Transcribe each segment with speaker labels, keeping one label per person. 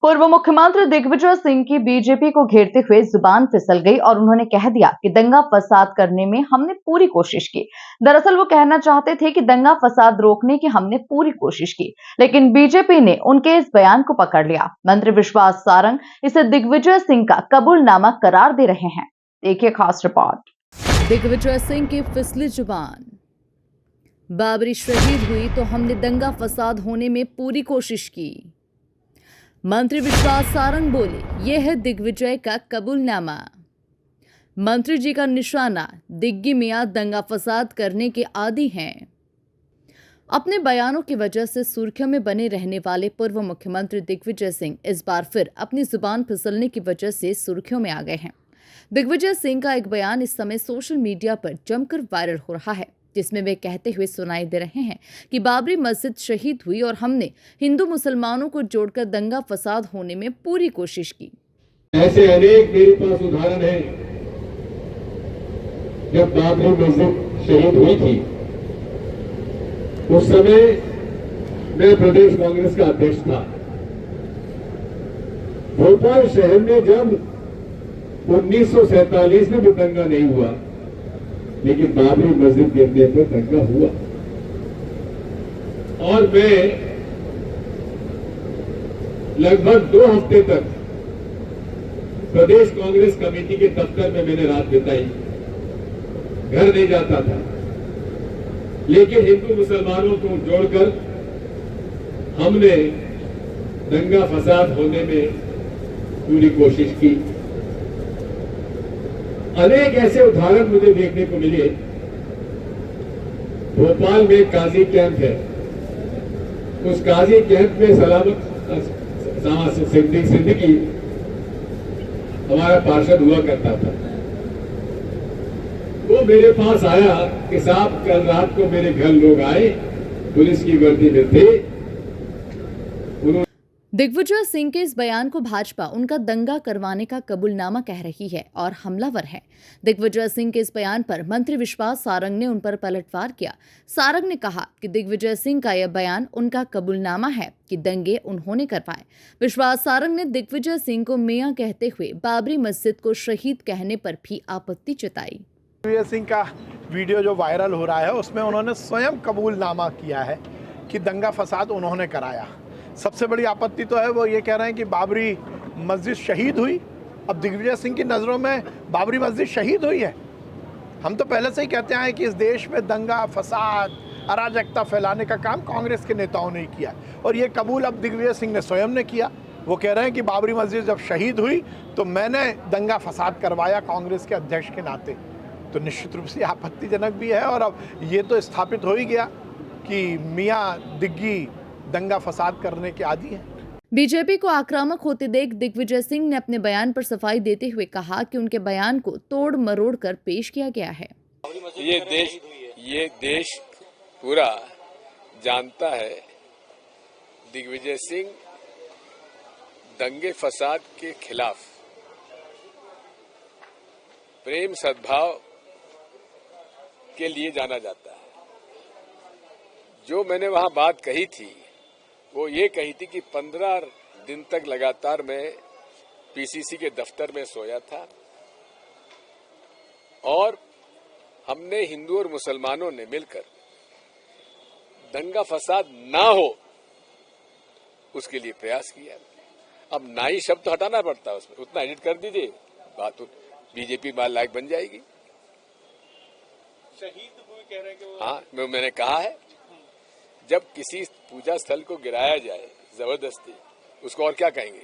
Speaker 1: पूर्व मुख्यमंत्री दिग्विजय सिंह की बीजेपी को घेरते हुए जुबान फिसल गई और उन्होंने कह दिया कि दंगा फसाद करने में हमने पूरी कोशिश की। दरअसल वो कहना चाहते थे कि दंगा फसाद रोकने की हमने पूरी कोशिश की, लेकिन बीजेपी ने उनके इस बयान को पकड़ लिया। मंत्री विश्वास सारंग इसे दिग्विजय सिंह का कबूलनामा करार दे रहे हैं। देखिए खास रिपोर्ट।
Speaker 2: दिग्विजय सिंह की फिसली जुबान। बाबरी शहीद हुई तो हमने दंगा फसाद होने में पूरी कोशिश की। मंत्री विश्वास सारंग बोले, यह है दिग्विजय का कबूलनामा। मंत्री जी का निशाना दिग्गी मियां दंगा फसाद करने के आदी हैं। अपने बयानों की वजह से सुर्खियों में बने रहने वाले पूर्व मुख्यमंत्री दिग्विजय सिंह इस बार फिर अपनी जुबान फिसलने की वजह से सुर्खियों में आ गए हैं। दिग्विजय सिंह का एक बयान इस समय सोशल मीडिया पर जमकर वायरल हो रहा है, जिसमें वे कहते हुए सुनाई दे रहे हैं कि बाबरी मस्जिद शहीद हुई और हमने हिंदू मुसलमानों को जोड़कर दंगा फसाद होने में पूरी कोशिश की।
Speaker 3: ऐसे अनेक मेरे पास उदाहरण हैं। जब बाबरी मस्जिद शहीद हुई थी उस समय मैं प्रदेश कांग्रेस का अध्यक्ष था। भोपाल शहर में जब 1947 में भी दंगा नहीं हुआ, लेकिन बाबरी मस्जिद गिरने पर दंगा हुआ। और मैं लगभग 2 हफ्ते तक प्रदेश कांग्रेस कमेटी के दफ्तर में मैंने रात बिताई, घर नहीं जाता था, लेकिन हिंदू मुसलमानों को जोड़कर हमने दंगा फसाद होने में पूरी कोशिश की। अनेक ऐसे उदाहरण मुझे देखने को मिले। भोपाल में काजी कैंप है, उस काजी कैंप में सलामत सिद्दीकी हमारा पार्षद हुआ करता था। वो मेरे पास आया कि साहब कल रात को मेरे घर लोग आए, पुलिस की वर्दी में थे।
Speaker 2: दिग्विजय सिंह के इस बयान को भाजपा उनका दंगा करवाने का कबूलनामा कह रही है और हमलावर है। दिग्विजय सिंह के इस बयान पर मंत्री विश्वास सारंग ने उन पर पलटवार किया। सारंग ने कहा कि दिग्विजय सिंह का यह बयान उनका कबूलनामा है कि दंगे उन्होंने करवाए। विश्वास सारंग ने दिग्विजय सिंह को मियां कहते हुए बाबरी मस्जिद को शहीद कहने पर भी आपत्ति जताई।
Speaker 4: दिग्विजय सिंह का वीडियो जो वायरल हो रहा है उसमें उन्होंने स्वयं कबूलनामा किया है कि दंगा फसाद उन्होंने कराया। सबसे बड़ी आपत्ति तो है वो ये कह रहे हैं कि बाबरी मस्जिद शहीद हुई। अब दिग्विजय सिंह की नज़रों में बाबरी मस्जिद शहीद हुई है। हम तो पहले से ही कहते हैं कि इस देश में दंगा फसाद अराजकता फैलाने का काम कांग्रेस के नेताओं ने किया और ये कबूल अब दिग्विजय सिंह ने स्वयं ने किया। वो कह रहे हैं कि बाबरी मस्जिद जब शहीद हुई तो मैंने दंगा फसाद करवाया कांग्रेस के अध्यक्ष के नाते। तो निश्चित रूप से आपत्तिजनक भी है और अब ये तो स्थापित हो ही गया कि मियाँ दिग्गी दंगा फसाद करने के आदी हैं।
Speaker 2: बीजेपी को आक्रामक होते देख दिग्विजय सिंह ने अपने बयान पर सफाई देते हुए कहा कि उनके बयान को तोड़ मरोड़ कर पेश किया गया है।
Speaker 5: ये देश पूरा जानता है दिग्विजय सिंह दंगे फसाद के खिलाफ प्रेम सद्भाव के लिए जाना जाता है। जो मैंने वहां बात कही थी वो ये कही थी कि 15 दिन तक लगातार मैं पीसीसी के दफ्तर में सोया था और हमने हिंदू और मुसलमानों ने मिलकर दंगा फसाद ना हो उसके लिए प्रयास किया। अब नाई शब्द तो हटाना पड़ता है, उसमें उतना एडिट कर दीजिए, बात तो बीजेपी माल लायक बन जाएगी।
Speaker 6: शहीद हुए कह रहे हैं कि वो
Speaker 5: हाँ, मैंने कहा है जब किसी पूजा स्थल को गिराया जाए जबरदस्ती, उसको और क्या कहेंगे।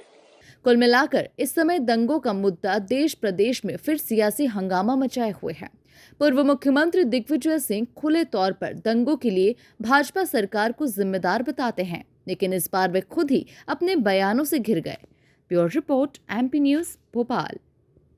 Speaker 2: कुल मिलाकर इस समय दंगों का मुद्दा देश प्रदेश में फिर सियासी हंगामा मचाए हुए है। पूर्व मुख्यमंत्री दिग्विजय सिंह खुले तौर पर दंगों के लिए भाजपा सरकार को जिम्मेदार बताते हैं, लेकिन इस बार वे खुद ही अपने बयानों से घिर गए। Bureau report, MP news, Bhopal.